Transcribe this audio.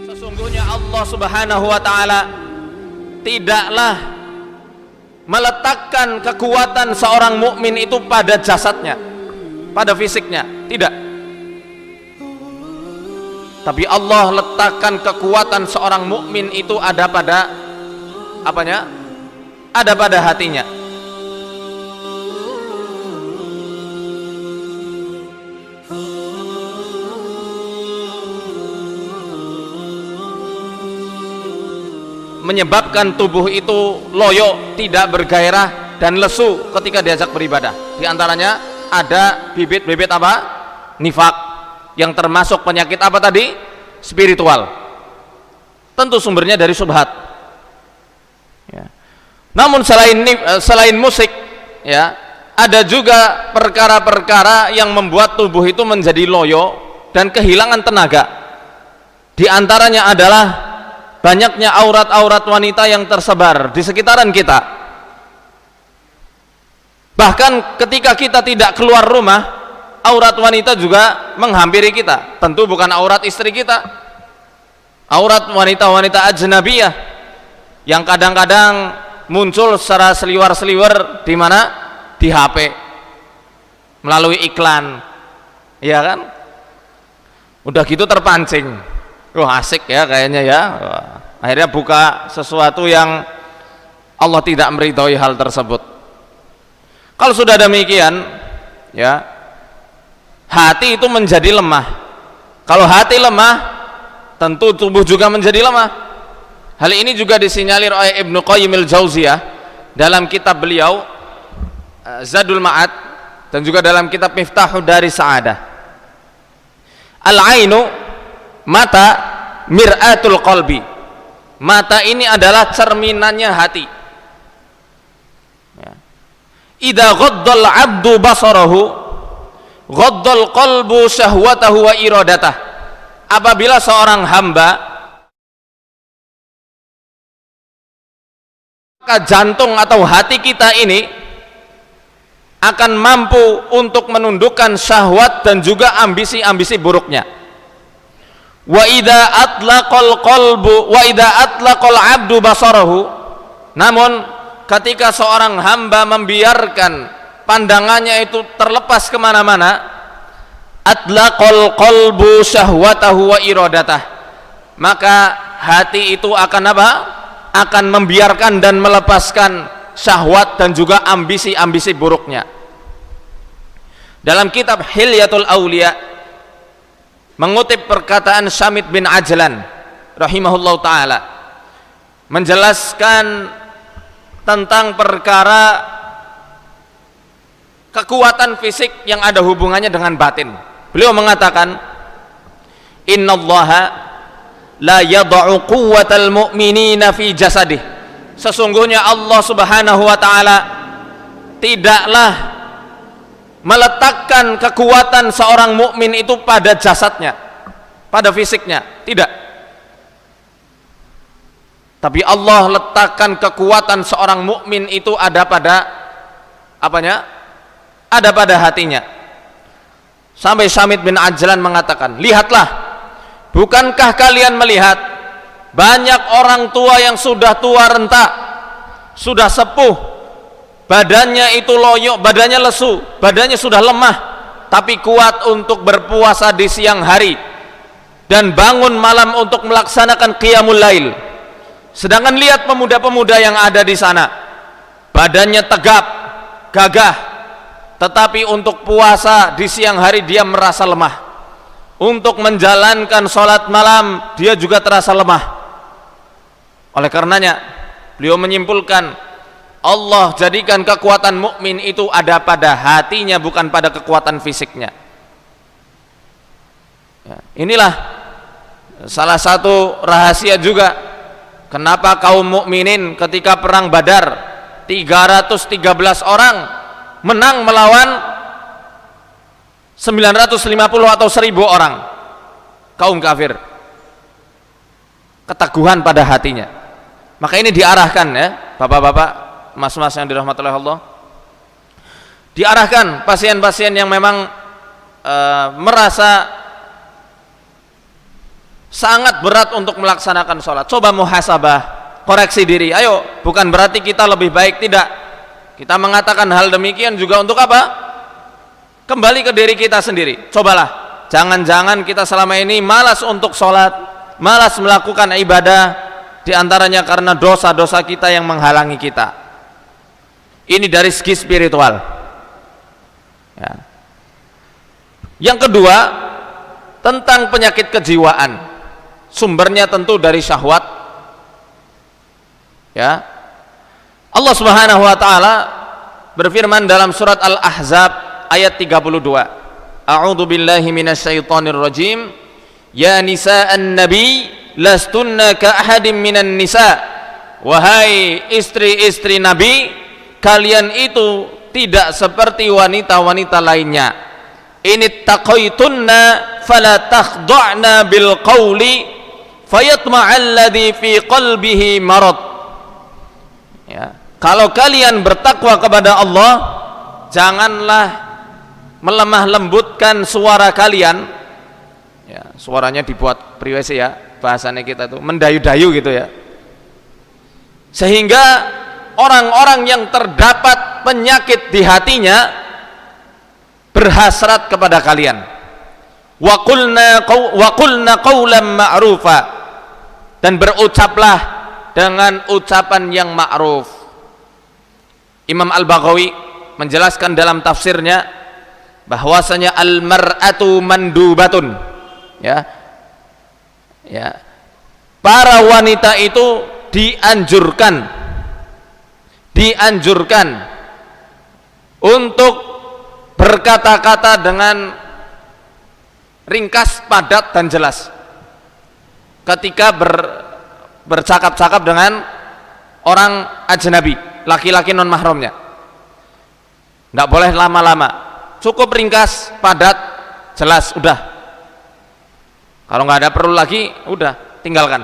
Sesungguhnya Allah Subhanahu wa ta'ala tidaklah meletakkan kekuatan seorang mukmin itu pada jasadnya, pada fisiknya, tidak. Tapi Allah letakkan kekuatan seorang mukmin itu ada pada apanya? Ada pada hatinya. Menyebabkan tubuh itu loyo, tidak bergairah dan lesu ketika diajak beribadah. Di antaranya ada bibit-bibit apa? Nifak, yang termasuk penyakit apa tadi? Spiritual. Tentu sumbernya dari syubhat. Ya. Namun selain musik, ya, ada juga perkara-perkara yang membuat tubuh itu menjadi loyo dan kehilangan tenaga. Di antaranya adalah banyaknya aurat-aurat wanita yang tersebar di sekitaran kita. Bahkan ketika kita tidak keluar rumah, aurat wanita juga menghampiri kita. Tentu bukan aurat istri kita, aurat wanita-wanita ajnabiyah yang kadang-kadang muncul secara seliwer-seliwer. Di mana? Di HP, melalui iklan, ya kan? Udah gitu terpancing, asik ya kayaknya ya. Akhirnya buka sesuatu yang Allah tidak meridhoi hal tersebut. Kalau sudah demikian, ya, hati itu menjadi lemah. Kalau hati lemah, tentu tubuh juga menjadi lemah. Hal ini juga disinyalir oleh Ibnu Qayyim al-Jauziyah dalam kitab beliau Zadul Ma'ad, dan juga dalam kitab Miftahud Daris Sa'adah. Al-ainu, mata, mir'atul qalbi. Mata ini adalah cerminannya hati. Idza ghaddal 'abdu basarahu ghaddal qalbu syahwatahu wa iradatah. Apabila seorang hamba, maka jantung atau hati kita ini akan mampu untuk menundukkan syahwat dan juga ambisi-ambisi buruknya. Wa idza atlaqal qalbu wa idza atlaqal 'abdu basarahu, namun ketika seorang hamba membiarkan pandangannya itu terlepas kemana-mana, atlaqal qalbu syahwatahu wa iradatah, maka hati itu akan apa? Akan membiarkan dan melepaskan syahwat dan juga ambisi-ambisi buruknya. Dalam kitab Hilyatul Auliya mengutip perkataan Syamit bin Ajlan rahimahullah ta'ala, menjelaskan tentang perkara kekuatan fisik yang ada hubungannya dengan batin. Beliau mengatakan, innallaha la yada'u quwwatal mu'minina fi jasadih. Sesungguhnya Allah Subhanahu wa ta'ala tidaklah meletakkan kekuatan seorang mukmin itu pada jasadnya, pada fisiknya, tidak. Tapi Allah letakkan kekuatan seorang mukmin itu ada pada apanya? Ada pada hatinya. Sampai Syamit bin Ajlan mengatakan, lihatlah, bukankah kalian melihat banyak orang tua yang sudah tua renta, sudah sepuh, badannya itu loyo, badannya lesu, badannya sudah lemah, tapi kuat untuk berpuasa di siang hari dan bangun malam untuk melaksanakan qiyamul lail. Sedangkan lihat pemuda-pemuda yang ada di sana, badannya tegap, gagah, tetapi untuk puasa di siang hari dia merasa lemah. Untuk menjalankan sholat malam dia juga terasa lemah. Oleh karenanya beliau menyimpulkan, Allah jadikan kekuatan mukmin itu ada pada hatinya, bukan pada kekuatan fisiknya. Ya, inilah salah satu rahasia juga kenapa kaum mukminin ketika perang Badar 313 orang menang melawan 950 atau 1000 orang kaum kafir. Keteguhan pada hatinya. Maka ini diarahkan ya, bapak-bapak, mas-mas yang dirahmati oleh Allah, diarahkan pasien-pasien yang memang merasa sangat berat untuk melaksanakan sholat. Coba muhasabah, koreksi diri. Ayo, bukan berarti kita lebih baik, tidak. Kita mengatakan hal demikian juga untuk apa? Kembali ke diri kita sendiri. Cobalah, jangan-jangan kita selama ini malas untuk sholat, malas melakukan ibadah, diantaranya karena dosa-dosa kita yang menghalangi kita. Ini dari segi spiritual ya. Yang kedua, tentang penyakit kejiwaan, sumbernya tentu dari syahwat ya. Allah Subhanahu wa taala berfirman dalam surat Al-Ahzab ayat 32, A'udzu billahi minasyaitonir rajim, ya nisa'an nabi lastunna ka ahadin minan nisa, wahai istri-istri nabi, kalian itu tidak seperti wanita-wanita lainnya. Ini taqaitunna fala takhda'na bil qawli fayatma'alladhi fi qalbihi marad ya. Kalau kalian bertakwa kepada Allah, janganlah melemah lembutkan suara kalian ya, suaranya dibuat priwesi ya, bahasanya kita tuh mendayu-dayu gitu ya, sehingga orang-orang yang terdapat penyakit di hatinya berhasrat kepada kalian. Wa qulna qawlan ma'rufa, dan berucaplah dengan ucapan yang ma'ruf. Imam Al-Baghawi menjelaskan dalam tafsirnya bahwasanya al-mar'atu mandubatun ya. Ya. Para wanita itu dianjurkan untuk berkata-kata dengan ringkas, padat dan jelas ketika bercakap-cakap dengan orang ajnabi, laki-laki non mahramnya. Tidak boleh lama-lama, cukup ringkas, padat, jelas, udah. Kalau nggak ada perlu lagi, udah tinggalkan.